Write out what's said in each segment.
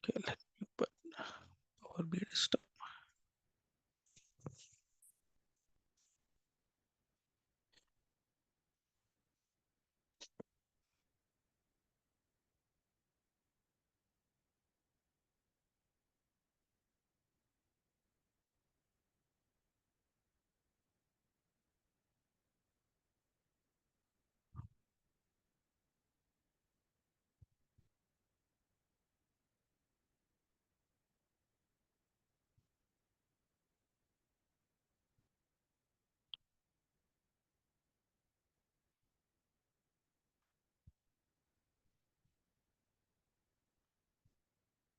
Okay, let me put Power BI desktop.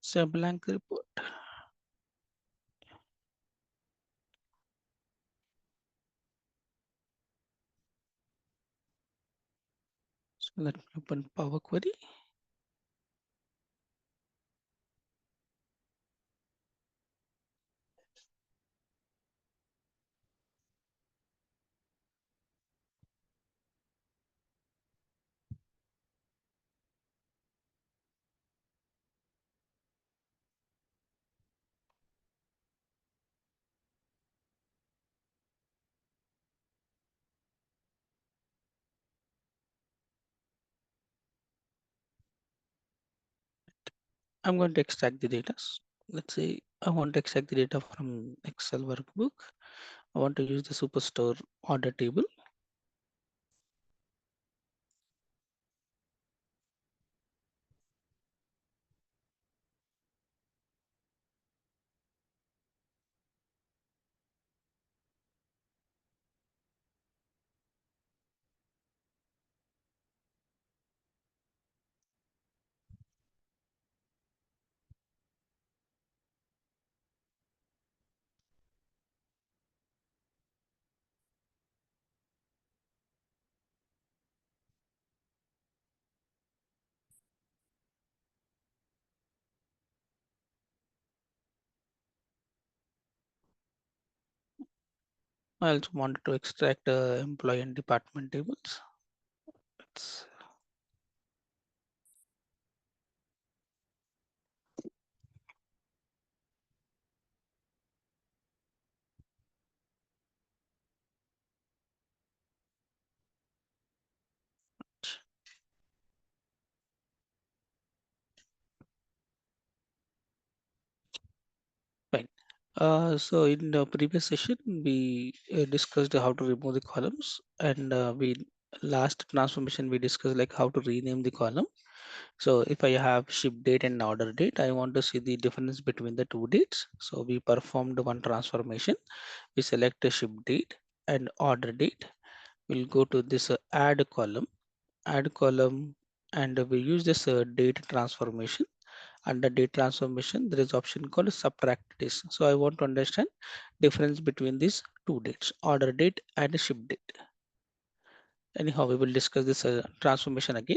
It's a blank report. So let me open Power Query. I'm going to extract the data. Let's say I want to extract the data from Excel workbook. I want to use the Superstore order table. I also wanted to extract employee and department tables. Let's fine. So in the previous session, we discussed how to remove the columns, and we last transformation we discussed like how to rename the column. So if I have ship date and order date, I want to see the difference between the two dates. So we performed one transformation. We select a ship date and order date. We'll go to this add column, and we use this date transformation. Under date transformation, there is option called subtract days. So I want to understand difference between these two dates, order date and ship date. Anyhow, we will discuss this transformation again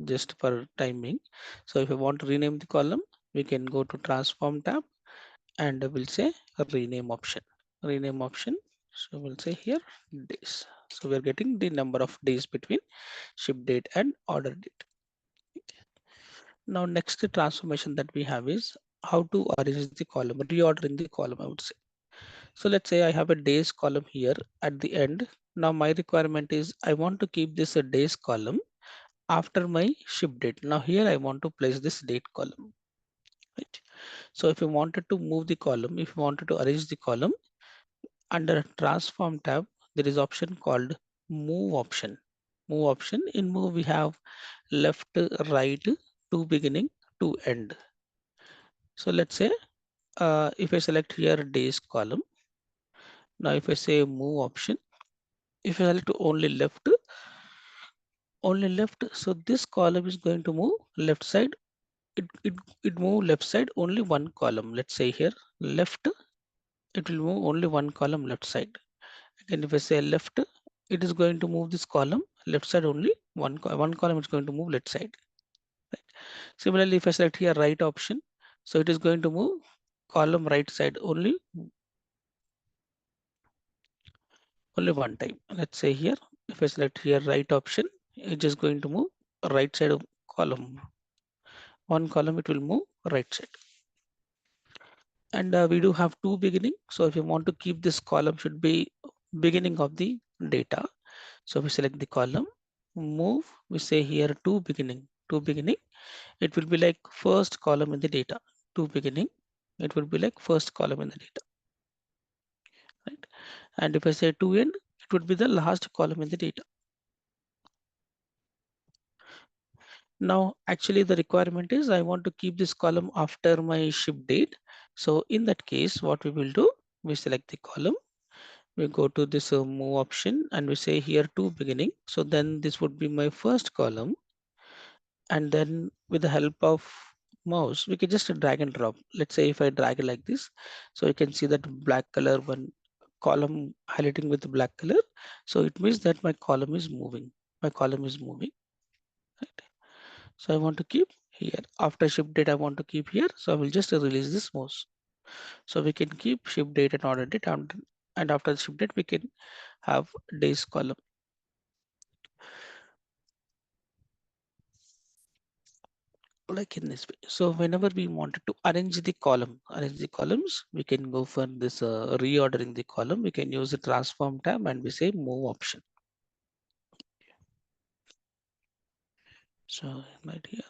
just for timing. So if I want to rename the column, we can go to transform tab and we'll say a rename option. Rename option. So we'll say here days. So we're getting the number of days between ship date and order date. Now next transformation that we have is how to arrange the column, reordering the column, I would say. So let's say I have a days column here at the end. Now my requirement is I want to keep this a days column after my ship date. Now here I want to place this date column, right? So if you wanted to move the column, if you wanted to arrange the column under transform tab, there is option called move option. Move option. In move we have left, right, to beginning, to end. So let's say if I select here days column, now if I say move option, if I select only left, so this column is going to move left side. It move left side only one column. Let's say here left, it will move only one column left side. Again, if I say left, it is going to move this column left side only one column is going to move left side. Right. Similarly, if I select here right option, so it is going to move column right side only one time. Let's say here, if I select here right option, it is going to move right side of column. One column it will move right side. And we do have two beginning. So if you want to keep this column should be beginning of the data. So we select the column, move, we say here to beginning. It will be like first column in the data, to beginning. It will be like first column in the data, right? And if I say to end, it would be the last column in the data. Now, actually the requirement is I want to keep this column after my ship date. So in that case, what we will do, we select the column, we go to this move option and we say here to beginning. So then this would be my first column. And then with the help of mouse, we can just drag and drop. Let's say if I drag it like this, so you can see that black color one column highlighting with the black color. So it means that my column is moving. My column is moving. Right? So I want to keep here. After ship date, I want to keep here. So I will just release this mouse. So we can keep ship date and order date, and after the ship date, we can have days column like in this way. So whenever we wanted to arrange the columns, we can go for this reordering the column. We can use the transform tab and we say move option. So right here,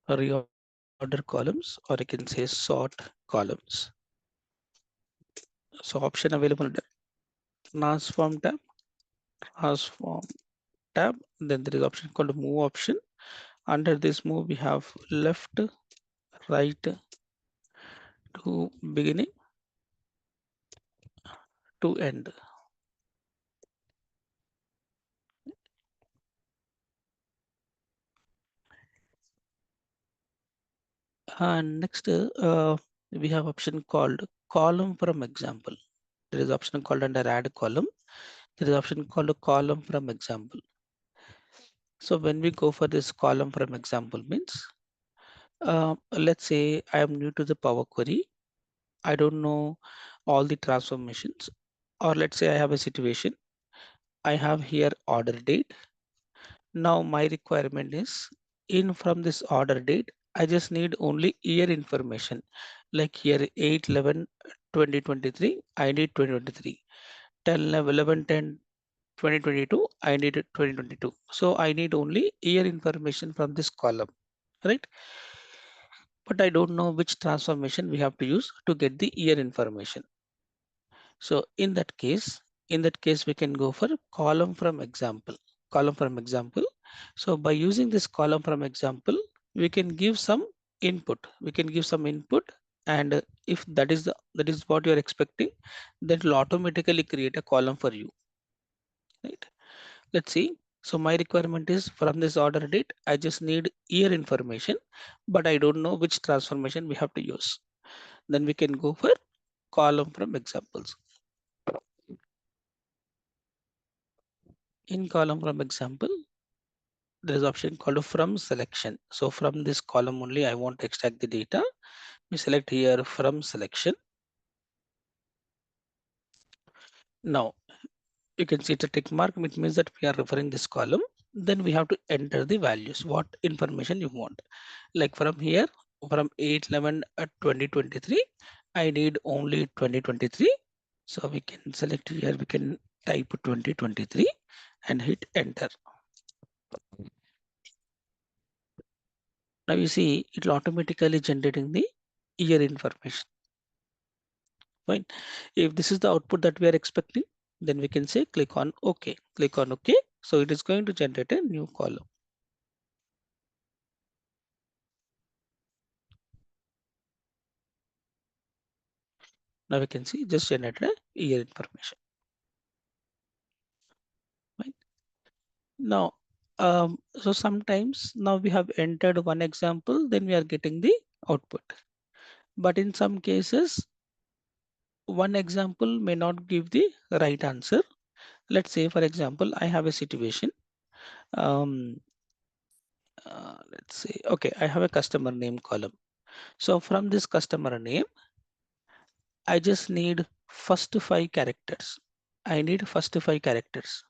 reorder columns, or I can say sort columns. So option available there. Transform tab. Then there is option called move option. Under this move, we have left, right to beginning to end. And next, we have option called column from example. There is option called under add column. There is option called column from example. So when we go for this column from example means, let's say I am new to the Power Query. I don't know all the transformations, or let's say I have a situation. I have here order date. Now my requirement is in from this order date, I just need only year information. Like here 8/11/2023, I need 2023. 10/11/10/2022, I need 2022. So I need only year information from this column, right? But I don't know which transformation we have to use to get the year information. So in that case, we can go for column from example, column from example. So by using this column from example, we can give some input. We can give some input, and if that is what you are expecting, that will automatically create a column for you, right? Let's see. So my requirement is from this order date, I just need year information, but I don't know which transformation we have to use. Then we can go for column from examples. In column from example, there is option called from selection. So from this column only, I want to extract the data. We select here from selection. Now you can see it's a tick mark, which means that we are referring this column. Then we have to enter the values, what information you want. Like from here, from 8/11/2023, I need only 2023. So we can select here, we can type 2023 and hit enter. Now you see it will automatically generating the year information. Fine. If this is the output that we are expecting, then we can say click on OK. Click on OK. So it is going to generate a new column. Now we can see just generated a year information. Fine. Now, so sometimes now we have entered one example, then we are getting the output. But in some cases, one example may not give the right answer. Let's say, for example, I have a situation. Um, let's say, okay, I have a customer name column. So from this customer name, I just need first five characters. I need first five characters.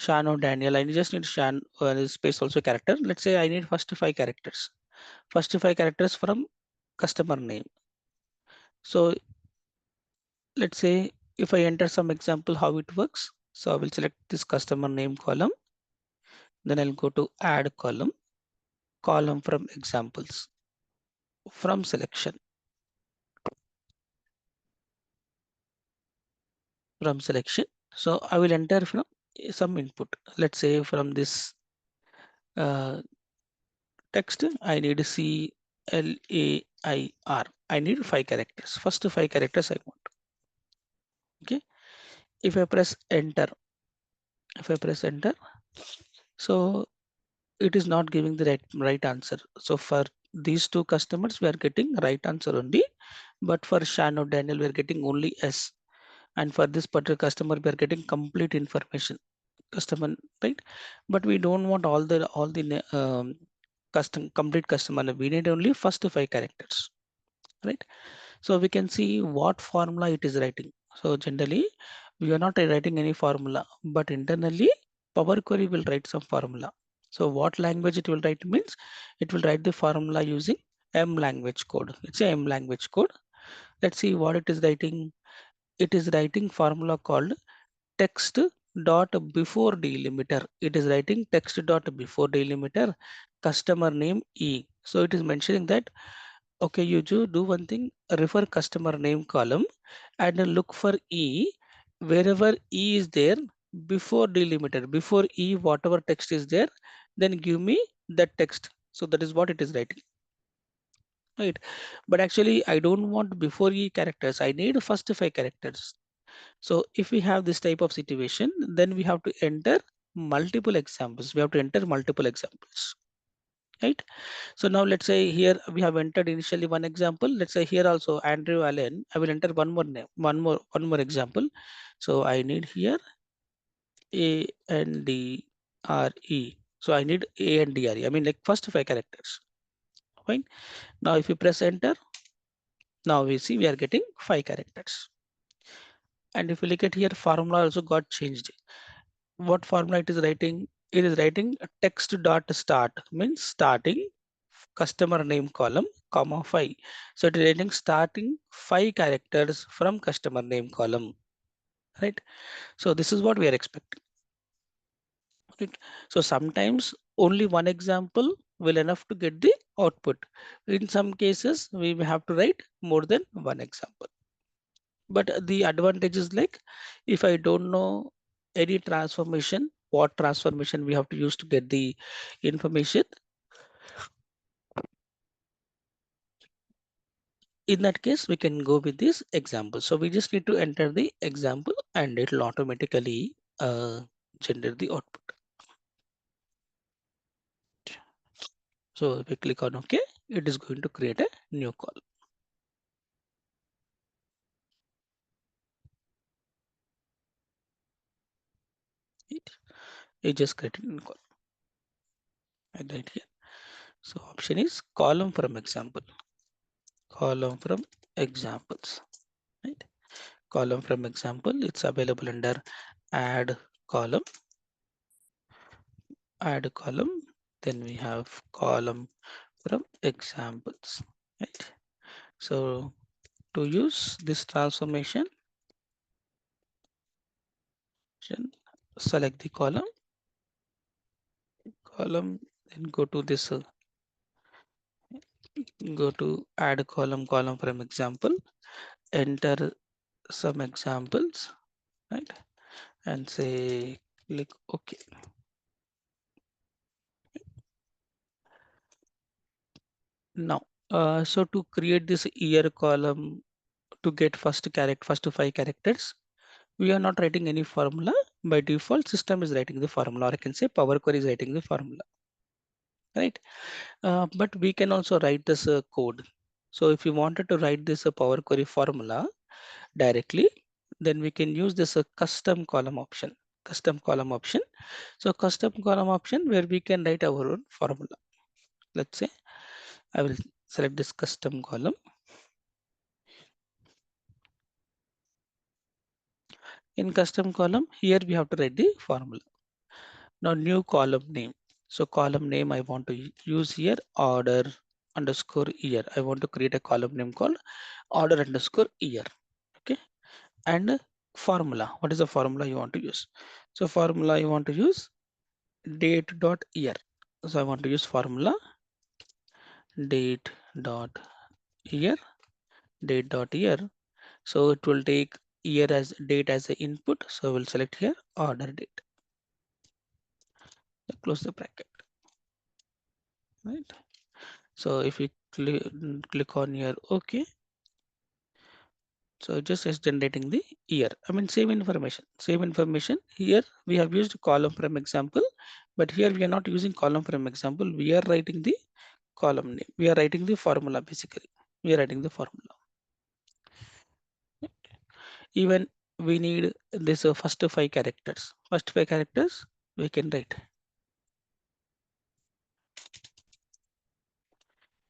Shan or Daniel. I just need Shan space also character. Let's say I need first 5 characters. First 5 characters from customer name. So let's say if I enter some example how it works. So I will select this customer name column. Then I'll go to add column, column from examples, from selection, from selection. So I will enter from some input. Let's say from this uh, text, I need CLAIR. I need 5 characters. First 5 characters I want. Okay. If I press enter, if I press enter, so it is not giving the right answer. So for these two customers, we are getting right answer only. But for Shan or Daniel, we are getting only S. And for this particular customer, we are getting complete information. Customer, right? But we don't want all the custom complete customer. We need only first 5 characters, right? So we can see what formula it is writing. So generally, we are not writing any formula, but internally, Power Query will write some formula. So what language it will write means it will write the formula using M language code. It's a M language code. Let's see what it is writing. It is writing formula called text dot before delimiter. It is writing text dot before delimiter customer name E. So it is mentioning that okay, you do one thing, refer customer name column and look for E wherever E is there before delimiter. Before E, whatever text is there, then give me that text. So that is what it is writing, right? But actually, I don't want before E characters. I need first 5 characters. So if we have this type of situation, then we have to enter multiple examples. We have to enter multiple examples, right? So now let's say here we have entered initially one example. Let's say here also Andrew Allen. I will enter one more name, one more example. So I need here ANDRE. So I need ANDRE. I mean like first 5 characters. Fine. Now if you press enter, now we see we are getting 5 characters. And if you look at here, formula also got changed. What formula it is writing? It is writing text dot start means starting customer name column comma 5. So it is writing starting 5 characters from customer name column, right? So this is what we are expecting, right? So sometimes only one example will enough to get the output. In some cases we may have to write more than one example. But the advantage is like if I don't know any transformation, what transformation we have to use to get the information, in that case we can go with this example. So we just need to enter the example and it will automatically generate the output. So if we click on OK, it is going to create a new column. It just created a new column right here. So option is column from example, column from examples, right? Column from example, it's available under add column, add column. Then we have column from examples, right? So to use this transformation, select the column, then go to this, go to add column, column from example, enter some examples, right? And say click OK. Now, so to create this year column to get first 5 characters, we are not writing any formula. By default, system is writing the formula, or I can say Power Query is writing the formula, right? But we can also write this code. So if you wanted to write this Power Query formula directly, then we can use this custom column option. Custom column option. So custom column option where we can write our own formula. Let's say I will select this custom column. In custom column, here we have to write the formula. Now new column name. So column name I want to use here order underscore year. I want to create a column name called order underscore year. Okay. And formula. What is the formula you want to use? So formula you want to use date dot year. So I want to use formula date dot year, date dot year. So it will take year as date as the input. So we'll select here order date. Close the bracket. Right. So if you click on here, okay. So just as generating the year. I mean, same information, same information. Here we have used column from example, but here we are not using column from example. We are writing the column name. We are writing the formula basically. We are writing the formula. Even we need this first five characters. First five characters we can write.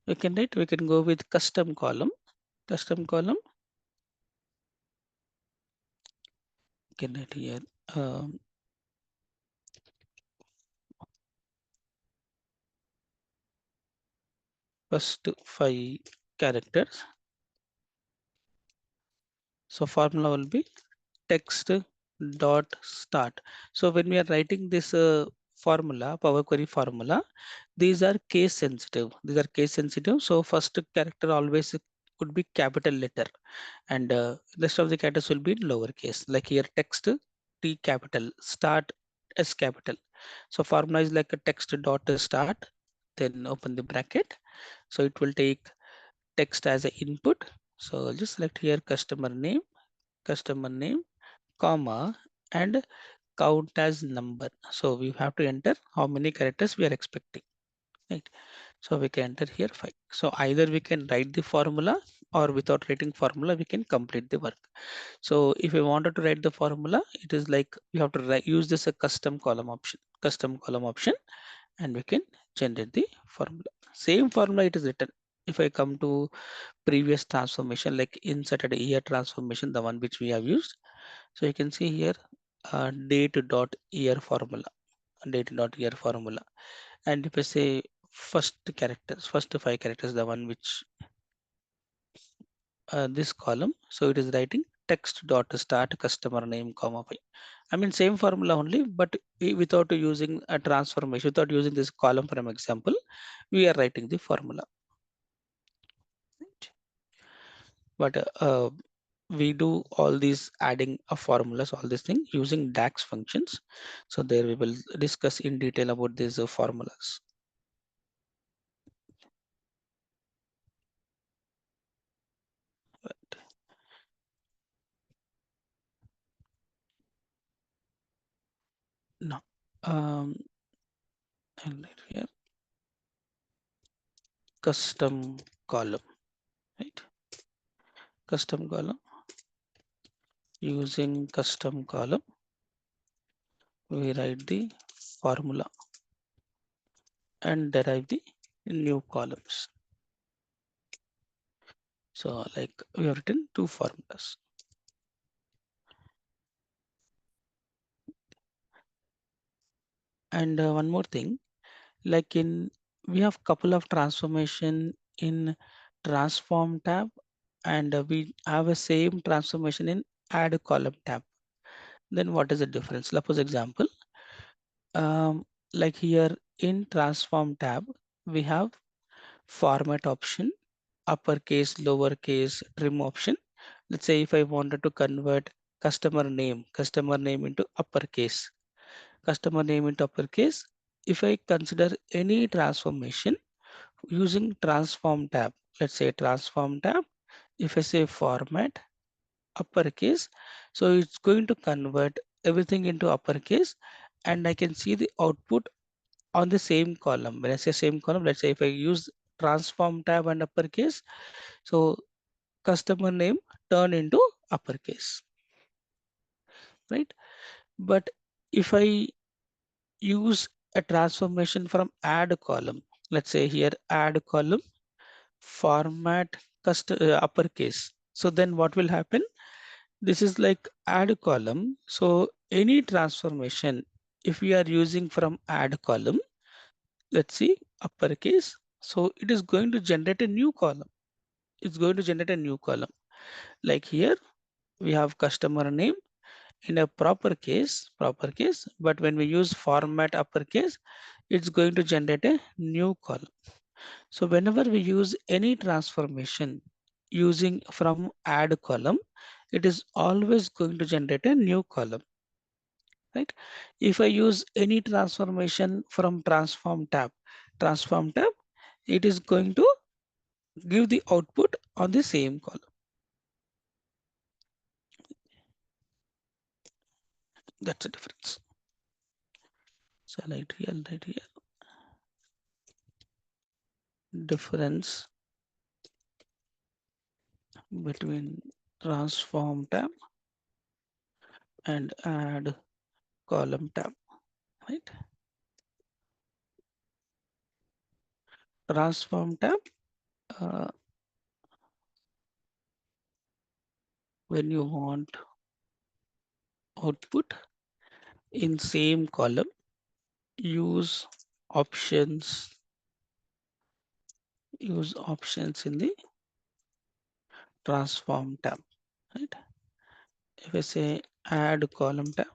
We can write. We can go with custom column. Custom column. We can write here. First five characters. So formula will be text dot start. So when we are writing this formula, Power Query formula, these are case sensitive. These are case sensitive. So first character always could be capital letter, and rest of the characters will be in lowercase. Like here, text T capital, start S capital. So formula is like a text dot start, then open the bracket. So it will take text as an input. So I'll just select here customer name, comma, and count as number. So we have to enter how many characters we are expecting, right? So we can enter here 5. So either we can write the formula or without writing formula, we can complete the work. So if we wanted to write the formula, it is like we have to use this a custom column option, and we can generate the formula. Same formula it is written. If I come to previous transformation, like inserted year transformation, the one which we have used. So you can see here date dot year formula, date dot year formula. And if I say first characters, first five characters, the one which this column, so it is writing text dot start customer name comma by. I mean same formula only, but without using a transformation, without using this column from example, we are writing the formula. Right? But we do all these adding of formulas, all these things using DAX functions. So there we will discuss in detail about these formulas. Right. Now, and right here, custom column, right? Custom column. Using custom column, we write the formula and derive the new columns. So like we have written two formulas. And one more thing, like we have couple of transformation in transform tab, and we have a same transformation in add column tab. Then what is the difference? Suppose example, like here in transform tab, we have format option, uppercase, lowercase, trim option. Let's say if I wanted to convert customer name into uppercase, customer name into uppercase. If I consider any transformation using transform tab, let's say transform tab, if I say format uppercase, so it's going to convert everything into uppercase, and I can see the output on the same column. When I say same column, let's say if I use transform tab and uppercase, so customer name turn into uppercase, right? But if I use a transformation from add column, let's say here add column format uppercase, so then what will happen? This is like add column. So any transformation if we are using from add column, let's see uppercase. So it is going to generate a new column. It's going to generate a new column. Like here, we have customer name in a proper case, but when we use format uppercase, it's going to generate a new column. So whenever we use any transformation using from add column, it is always going to generate a new column, right? If I use any transformation from transform tab, it is going to give the output on the same column. That's the difference. So right here, difference between transform tab and add column tab, right? Transform tab, uh, when you want output in same column, use options, in the transform tab, right? If I say add column tab,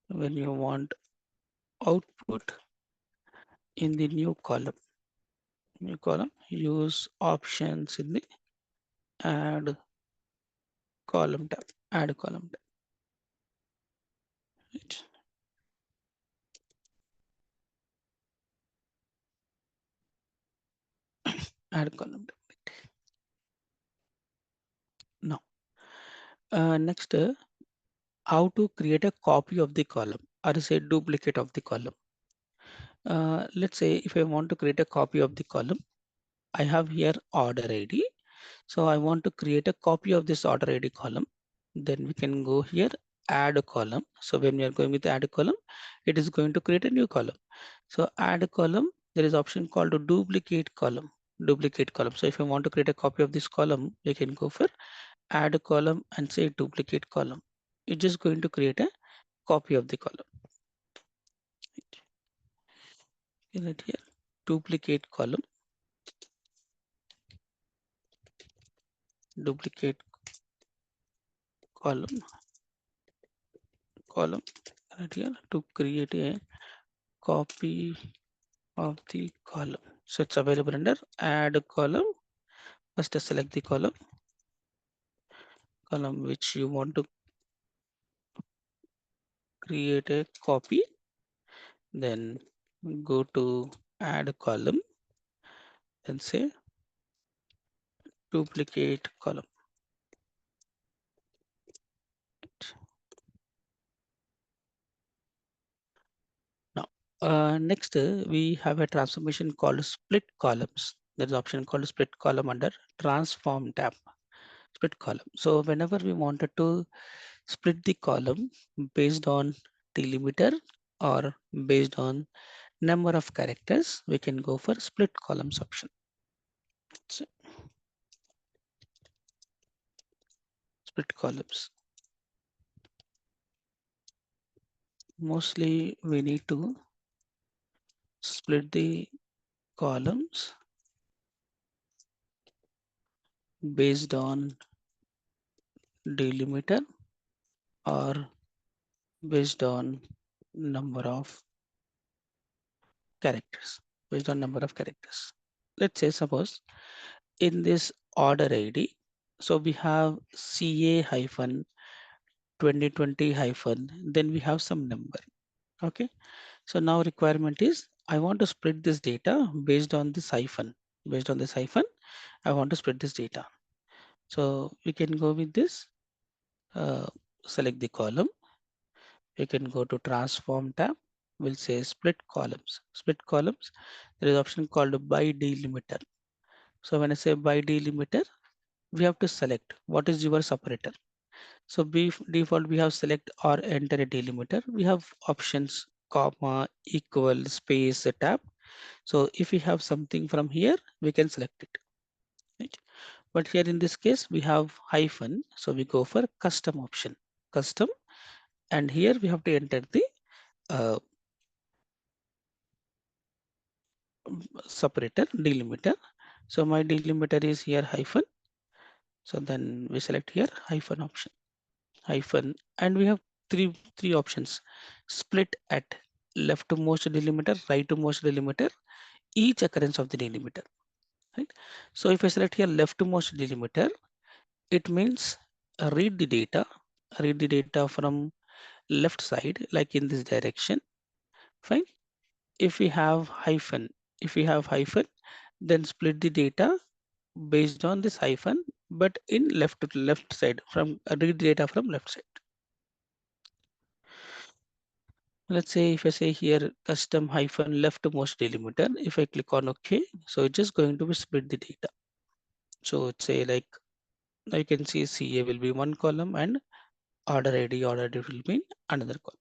when you want output in the new column, use options in the add column tab, right? Add column tab. Now, next, how to create a copy of the column or say duplicate of the column. Let's say if I want to create a copy of the column, I have here order ID. So I want to create a copy of this order ID column. Then we can go here, add a column. So when we are going with add a column, it is going to create a new column. So add a column, there is option called to duplicate column. So if I want to create a copy of this column, we can go for add a column and say duplicate column. It's just going to create a copy of the column. Right here, duplicate column, duplicate column, right here to create a copy of the column. So it's available under add column. First select the column which you want to create a copy. Then go to add column and say duplicate column. Now, next we have a transformation called split columns. There's an option called split column under transform tab. Split column. So whenever we wanted to split the column based on delimiter or based on number of characters, we can go for split columns option. So, split columns. Mostly we need to split the columns based on delimiter or based on number of characters. Let's say suppose in this order ID, so we have CA hyphen 2020 hyphen, then we have some number. Okay. So now requirement is I want to split this data based on this hyphen. I want to split this data. So we can go with this, select the column. We can go to transform tab. We'll say split columns. There is option called by delimiter. So when I say by delimiter, we have to select what is your separator. So default we have select or enter a delimiter. We have options comma, equal, space, a tab. So if we have something from here, we can select it. Right? But here in this case, we have hyphen. So we go for custom option. custom, and here we have to enter the separator delimiter. So my delimiter is here hyphen. So then we select here hyphen option, hyphen, and we have three options: split at leftmost delimiter, rightmost delimiter, each occurrence of the delimiter. Right. So if I select here leftmost delimiter, it means read the data from left side, like in this direction. Fine. If we have hyphen, then split the data based on this hyphen, but in left side, from read data from left side. Let's say if I say here custom hyphen leftmost delimiter, if I click on OK, so it's just going to be split the data. So it's say like I can see CA will be one column and order ID will be another column.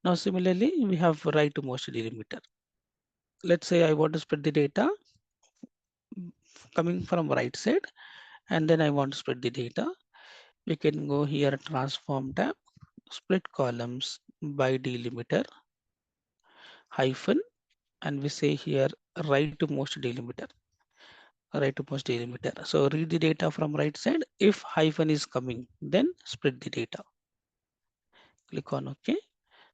Now similarly, we have rightmost delimiter. Let's say I want to split the data coming from right side, and then I want to split the data. We can go here transform tab, split columns by delimiter hyphen, and we say here rightmost delimiter. Rightmost delimiter. So read the data from right side. If hyphen is coming, then split the data. Click on OK.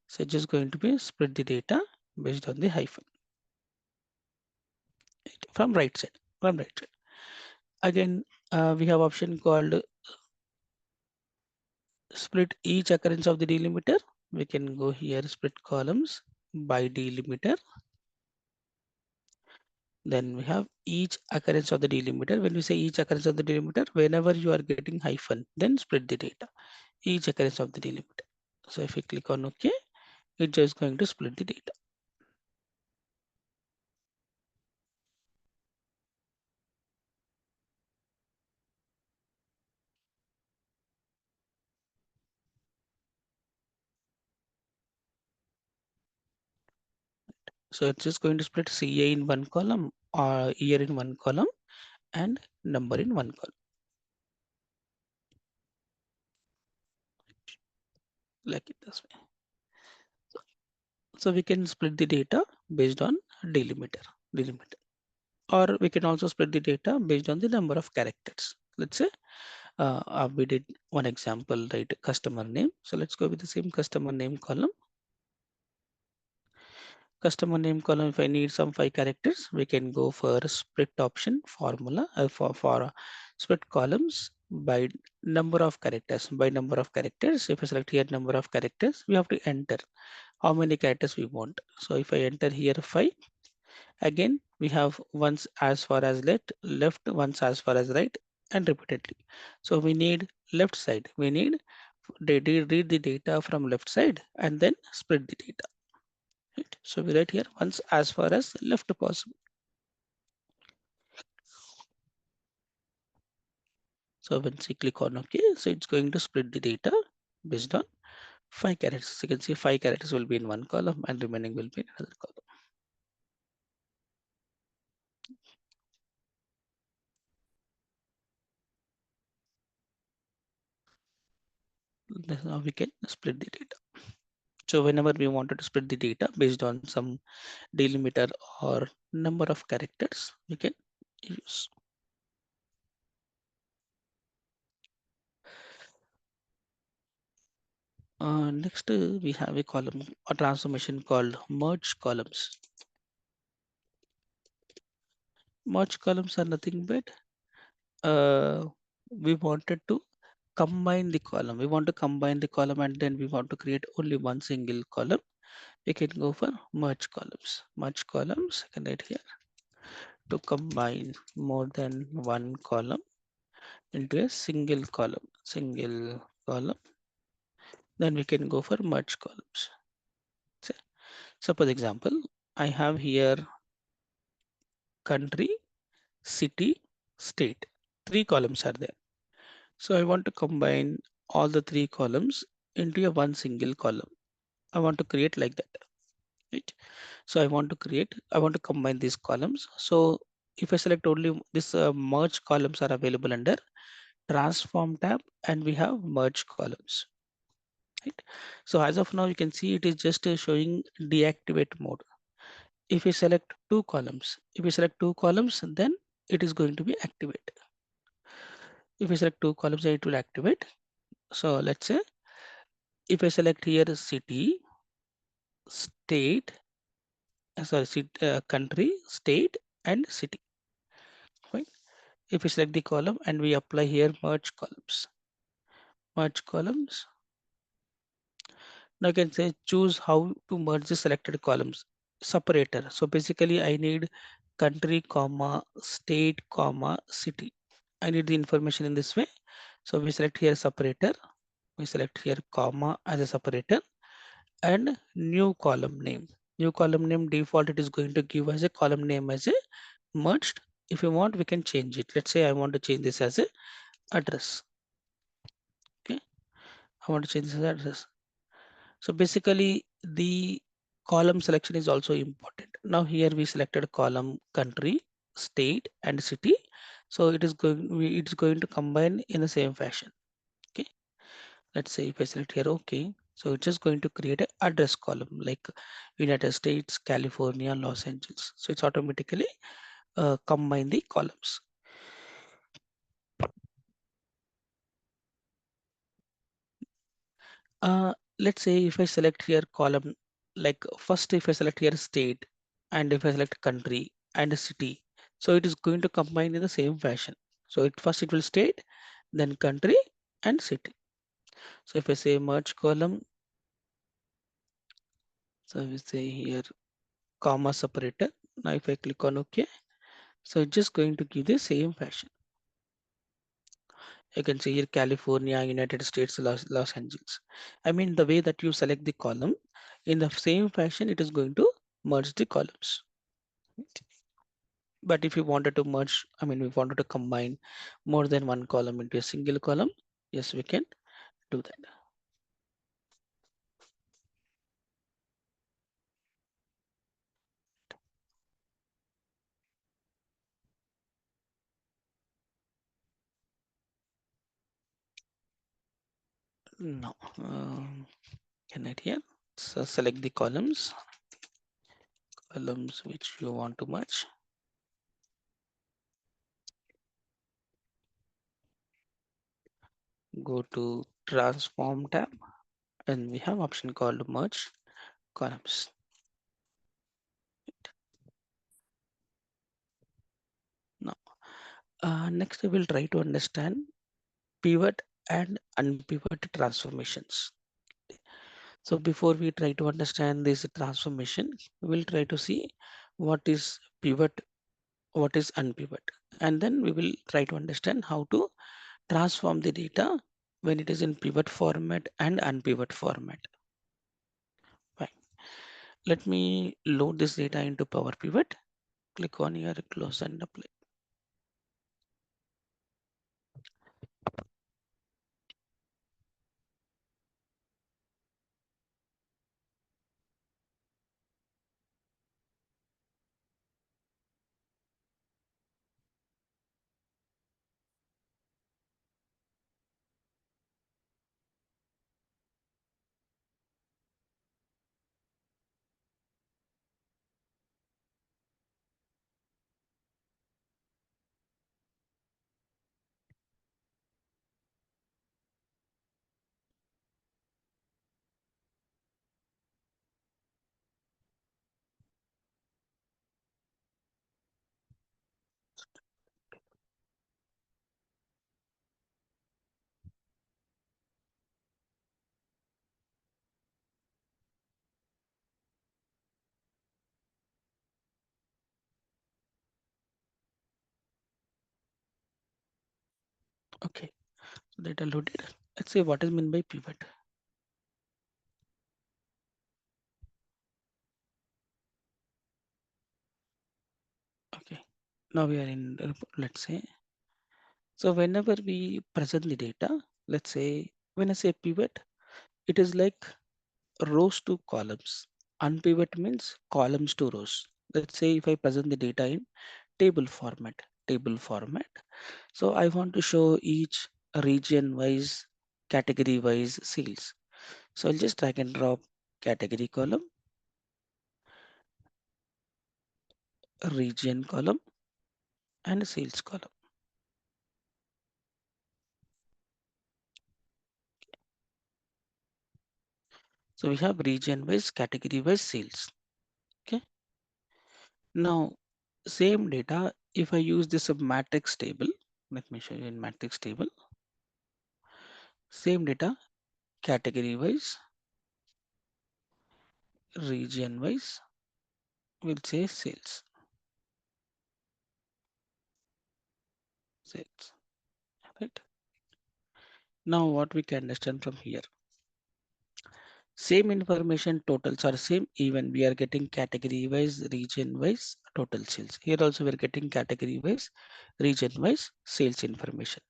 So just going to be split the data based on the hyphen from right side. From right side. Again, we have option called split each occurrence of the delimiter. We can go here split columns by delimiter. Then we have each occurrence of the delimiter. When we say each occurrence of the delimiter, whenever you are getting hyphen, then split the data. Each occurrence of the delimiter. So if we click on OK, it's just going to split the data. So it's just going to split CA in one column, or year in one column, and number in one column. Like it this way. So we can split the data based on delimiter. Or we can also split the data based on the number of characters. Let's say we did one example, right? Customer name. So let's go with the same customer name column. Customer name column, if I need some 5 characters, we can go for split option formula for split columns by number of characters. By number of characters, if I select here number of characters, we have to enter how many characters we want. So if I enter here 5, again we have once as far as left, once as far as right, and repeatedly. So we need left side. We need read the data from left side and then split the data. Right? So we write here once as far as left possible. So once we click on OK, so it's going to split the data based on 5 characters. So you can see 5 characters will be in one column and remaining will be in another column. Now we can split the data. So whenever we wanted to split the data based on some delimiter or number of characters, we can use. Next, we have a column, a transformation called merge columns. Merge columns are nothing but we wanted to combine the column. We want to combine the column and then we want to create only one single column. We can go for merge columns. Merge columns, I can write here, to combine more than one column into a single column. Single column. Then we can go for merge columns. So, suppose example, I have here country, city, state. 3 columns are there. So I want to combine all the 3 columns into a one single column. I want to create like that. Right? So I want to combine these columns. So if I select only this merge columns are available under transform tab, and we have merge columns. Right? So as of now, you can see it is just showing deactivate mode. If we select two columns, then it is going to be activate. If we select two columns, it will activate. So let's say if I select here city, state, country, state, and city. Right? If we select the column and we apply here merge columns. Now I can say choose how to merge the selected columns. Separator. So basically I need country, comma, state, comma, city. I need the information in this way. So we select here separator. We select here comma as a separator and new column name. New column name default it is going to give us a column name as a merged. If you want, we can change it. Let's say I want to change this as a address. Okay, I want to change this as address. So basically the column selection is also important. Now here we selected column country, state and city. So it's going to combine in the same fashion. Okay. Let's say if I select here, okay. So it's just going to create an address column like United States, California, Los Angeles. So it's automatically combine the columns. Let's say if I select here column, like first if I select here state and if I select country and a city, so it is going to combine in the same fashion. So first it will state, then country and city. So if I say merge column, so we say here comma separator. Now if I click on OK, so it's just going to give the same fashion. You can see here California, United States, Los Angeles. I mean the way that you select the column, in the same fashion it is going to merge the columns. But if you wanted to merge, I mean, we wanted to combine more than one column into a single column, yes, we can do that. No, can I here? So select the columns which you want to merge. Go to transform tab and we have option called merge columns. Now, next we will try to understand pivot and unpivot transformations. So before we try to understand this transformation, we will try to see what is pivot, what is unpivot, and then we will try to understand how to transform the data when it is in pivot format and unpivot format. Fine. Let me load this data into Power Pivot. Click on here, close and apply. Okay, so data loaded. Let's say what is meant by pivot. Okay, now we are in, let's say, so whenever we present the data, let's say when I say pivot, it is like rows to columns. Unpivot means columns to rows. Let's say if I present the data in table format. So I want to show each region wise, category wise sales. So I'll just drag and drop category column, region column, and sales column. So we have region wise, category wise sales. Okay. Now, same data, if I use this matrix table, let me show you in matrix table, same data, category wise, region wise, we'll say sales, sales, right? Now what we can understand from here, same information totals are same, even we are getting category wise, region wise, total sales. Here also we're getting category wise, region wise sales information.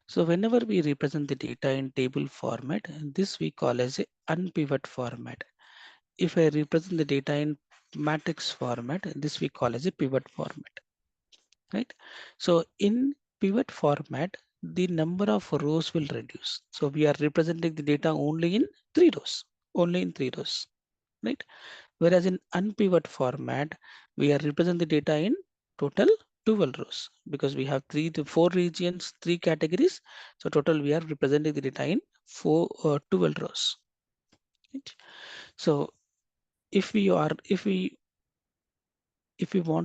So whenever we represent the data in table format, this we call as a unpivot format. If I represent the data in matrix format, this we call as a pivot format, right? So in pivot format, the number of rows will reduce. So we are representing the data only in 3 rows, only in 3 rows, right? Whereas in unpivot format, we are representing the data in total 12 rows because we have 3 to 4 regions, 3 categories. So total we are representing the data in 12 rows. Right? So if we want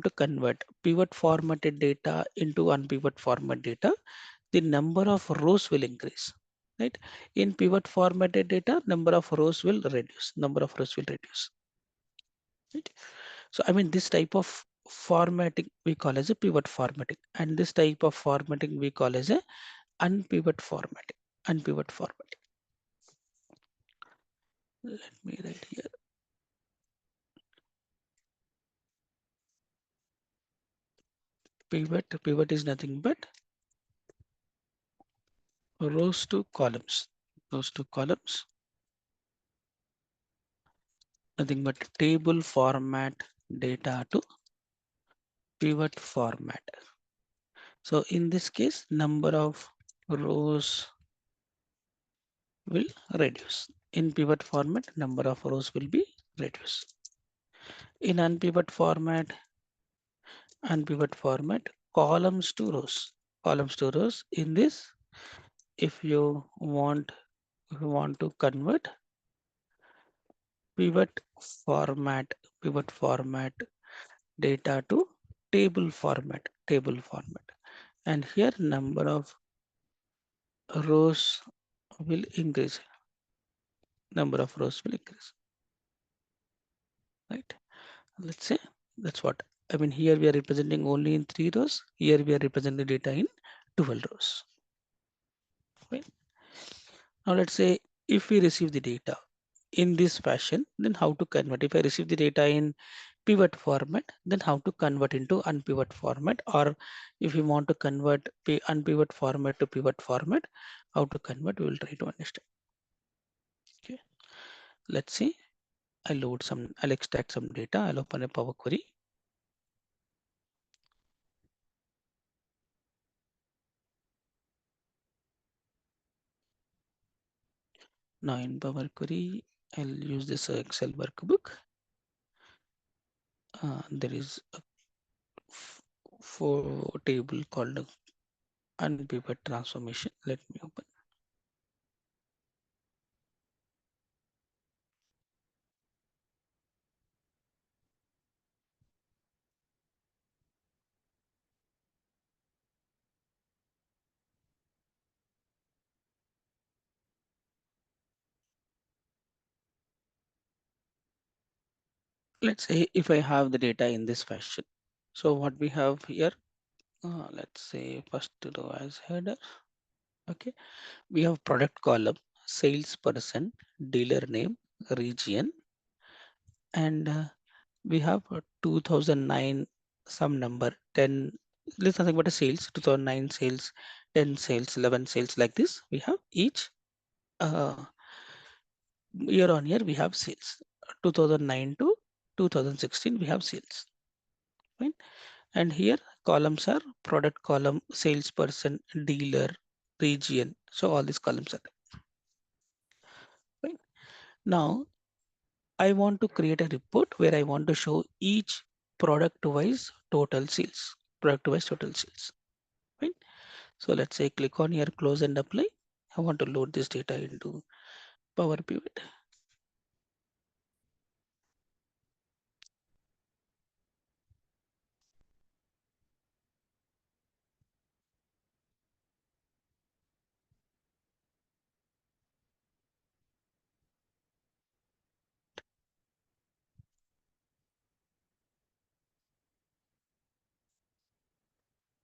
to convert pivot formatted data into unpivot format data, the number of rows will increase, right? In pivot formatted data, number of rows will reduce, right? So I mean, this type of formatting we call as a pivot formatting, and this type of formatting we call as a unpivot formatting, unpivot formatting. Let me write here. Pivot is nothing but rows to columns, rows to columns, nothing but table format data to pivot format. So in this case, number of rows will reduce. In pivot format, number of rows will be reduced. In unpivot format, columns to rows. In this, if you want to convert pivot pivot format data to table format, and here number of rows will increase, number of rows will increase, right? Let's say that's what I mean. Here we are representing only in 3 rows. Here we are representing data in 12 rows. Right? Now let's say if we receive the data in this fashion, then how to convert? If I receive the data in pivot format, then how to convert into unpivot format? Or if you want to convert unpivot format to pivot format, how to convert? We will try to understand. Okay. Let's see. I'll extract some data. I'll open a Power Query. Now in Power Query, I'll use this Excel workbook. There is a for table called unpivot transformation. Let me open. Let's say if I have the data in this fashion. So what we have here, let's say first row as header. Okay, we have product column, salesperson, dealer name, region, and we have 2009 some number 10. There's nothing but a sales, 2009 sales, 10 sales, 11 sales, like this. We have each uh, year on year we have sales. 2009 to 2016 we have sales, right? And here columns are product column, salesperson, dealer, region. So all these columns are there. Right? Now I want to create a report where I want to show each product wise total sales, product wise total sales. Right? So let's say click on here, close and apply. I want to load this data into Power Pivot.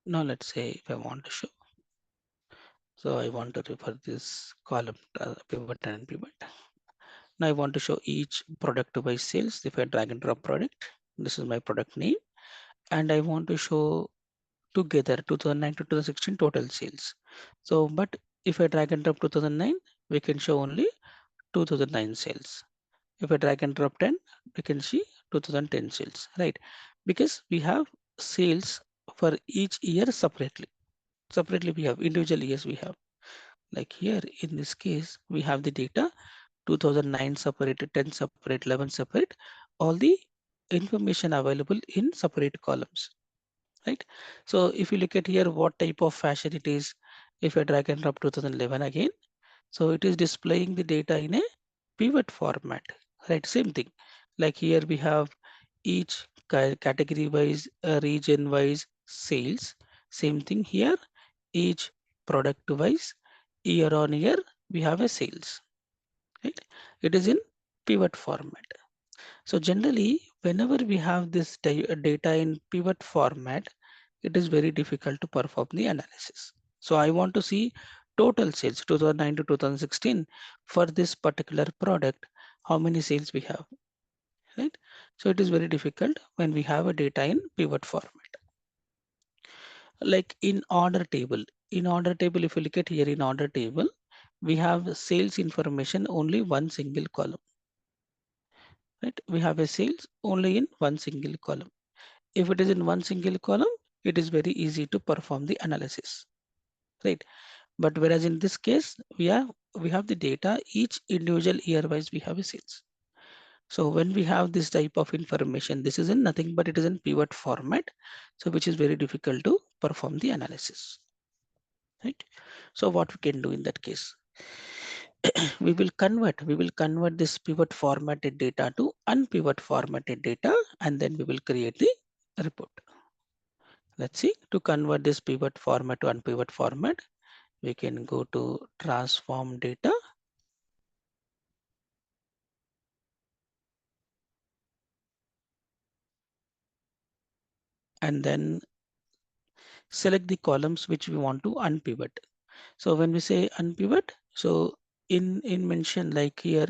Now let's say if I want to show, so I want to refer this column pivot and pivot. Now I want to show each product by sales. If I drag and drop product, this is my product name, and I want to show together 2009 to 2016 total sales. So, but if I drag and drop 2009, we can show only 2009 sales. If I drag and drop 10, we can see 2010 sales, right? Because we have sales for each year separately. Separately, we have individual years we have. Like here in this case, we have the data 2009 separate, 10 separate, 11 separate, all the information available in separate columns, right? So if you look at here, what type of fashion it is, if I drag and drop 2011 again, so it is displaying the data in a pivot format, right? Same thing. Like here we have each category wise, region wise sales. Same thing here, each product wise, year on year, we have a sales, right? It is in pivot format. So generally, whenever we have this data in pivot format, it is very difficult to perform the analysis. So I want to see total sales 2009 to 2016 for this particular product, how many sales we have, right? So it is very difficult when we have a data in pivot format. Like in order table, if you look at here in order table, we have sales information only one single column, right? We have a sales only in one single column. If it is in one single column, it is very easy to perform the analysis, right? But whereas in this case, we have the data, each individual year wise we have a sales. So when we have this type of information, this is in nothing but it is in pivot format, so which is very difficult to perform the analysis, right? So what we can do in that case, we will convert this pivot formatted data to unpivot formatted data, and then we will create the report. Let's see, to convert this pivot format to unpivot format, we can go to transform data, and then select the columns which we want to unpivot. So when we say unpivot, so in mention like here,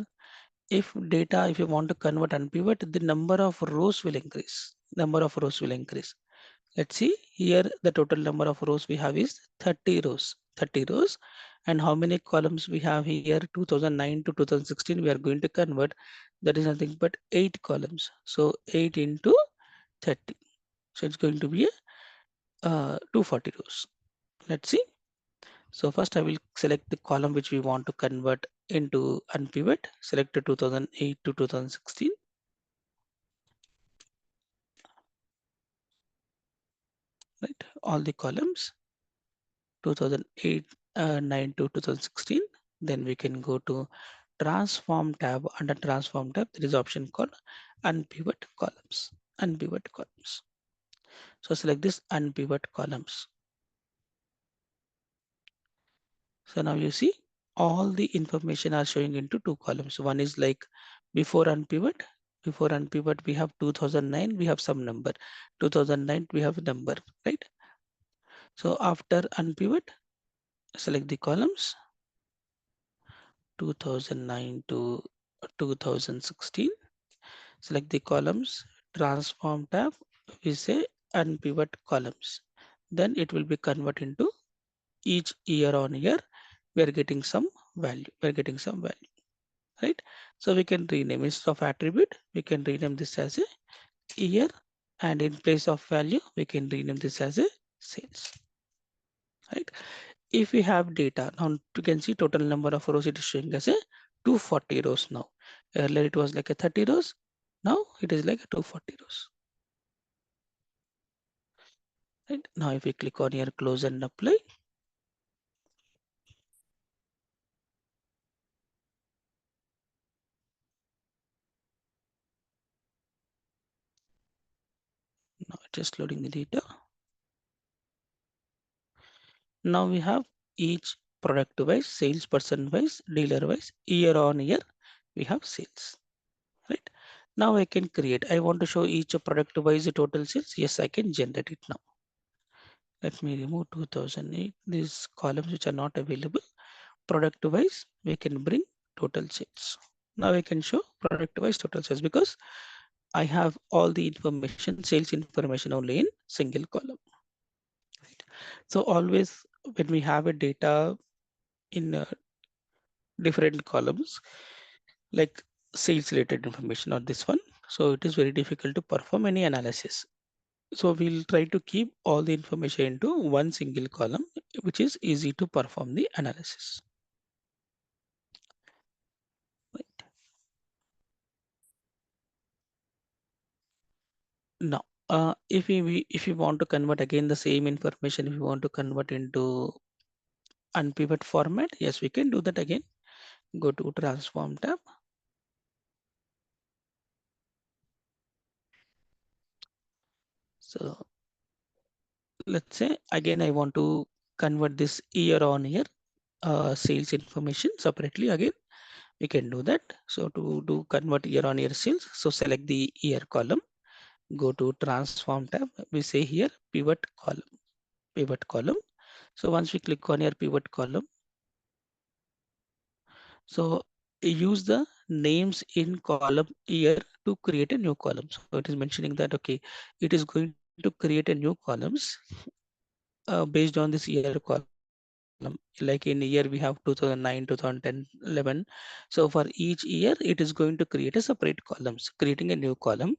if you want to convert unpivot, the number of rows will increase. Number of rows will increase. Let's see here, the total number of rows we have is 30 rows. 30 rows. And how many columns we have here? 2009 to 2016 we are going to convert. That is nothing but 8 columns. So 8 into 30. So it's going to be a 240 rows. Let's see. So first I will select the column which we want to convert into unpivot. Select 2008 to 2016. Right, all the columns 2008 9 to 2016. Then we can go to transform tab. Under transform tab there is option called unpivot columns. Unpivot columns. So select this unpivot columns. So now you see all the information are showing into two columns. One is like before unpivot. Before unpivot we have 2009, we have some number. 2009 we have a number, right? So after unpivot, select the columns 2009 to 2016. Select the columns, transform tab, we say unpivot columns. Then it will be converted into each year on year. We are getting some value. We are getting some value, right? So we can rename instead of attribute, we can rename this as a year, and in place of value, we can rename this as a sales, right? if we have data, now you can see total number of rows it is showing as a 240 rows now. Earlier it was like a 30 rows. Now it is like a 240 rows. Right. Now if we click on here, close and apply. Now it is loading the data. Now we have each product wise, salesperson wise, dealer wise, year on year, we have sales. Right. Now I can create, I want to show each product wise total sales. Yes, I can generate it now. Let me remove 2008, these columns which are not available. Product wise, we can bring total sales. Now I can show product wise total sales because I have all the information, sales information only in single column. Right. So always when we have a data in different columns, like sales related information or this one, so it is very difficult to perform any analysis. So we'll try to keep all the information into one single column, which is easy to perform the analysis. Right. Now, if we want to convert again the same information, if we want to convert into unpivot format, yes, we can do that again. Go to transform tab. So let's say again I want to convert this year on year sales information separately. Again, we can do that. So to do convert year on year sales, so select the year column, go to transform tab. We say here pivot column, pivot column. So once we click on your pivot column, so use the names in column year to create a new column. So it is mentioning that, okay, it is going to create a new columns based on this year column. Like in year we have 2009, 2010, 11. So for each year, it is going to create a separate columns, creating a new column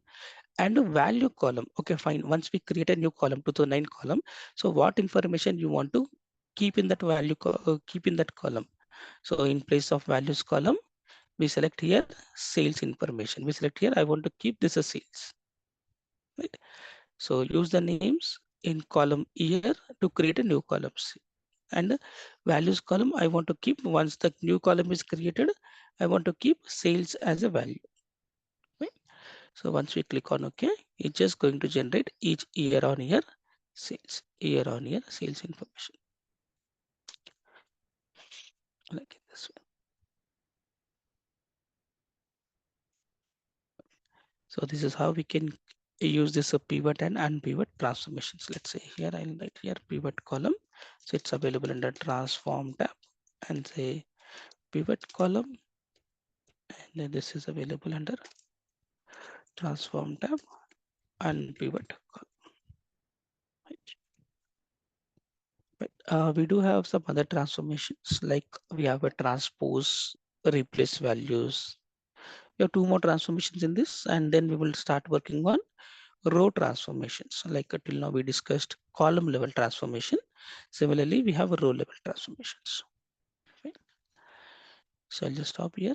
and a value column. Okay, fine. Once we create a new column, 2009 column. So what information you want to keep in that value, keep in that column. So in place of values column, we select here sales information. We select here, I want to keep this as sales. Right. So use the names in column year to create a new columns. And the values column, I want to keep once the new column is created, I want to keep sales as a value. Right. So once we click on OK, it's just going to generate each year on year sales, year on year sales information. Like this way. So this is how we can use this pivot and unpivot transformations. Let's say here I'll write here pivot column. So it's available under transform tab and say pivot column. And then this is available under transform tab and pivot column. Right. But we do have some other transformations, like we have a transpose, replace values. We have two more transformations in this, and then we will start working on row transformations. Like till now we discussed column level transformation. Similarly, we have a row level transformations. Okay. So I'll just stop here.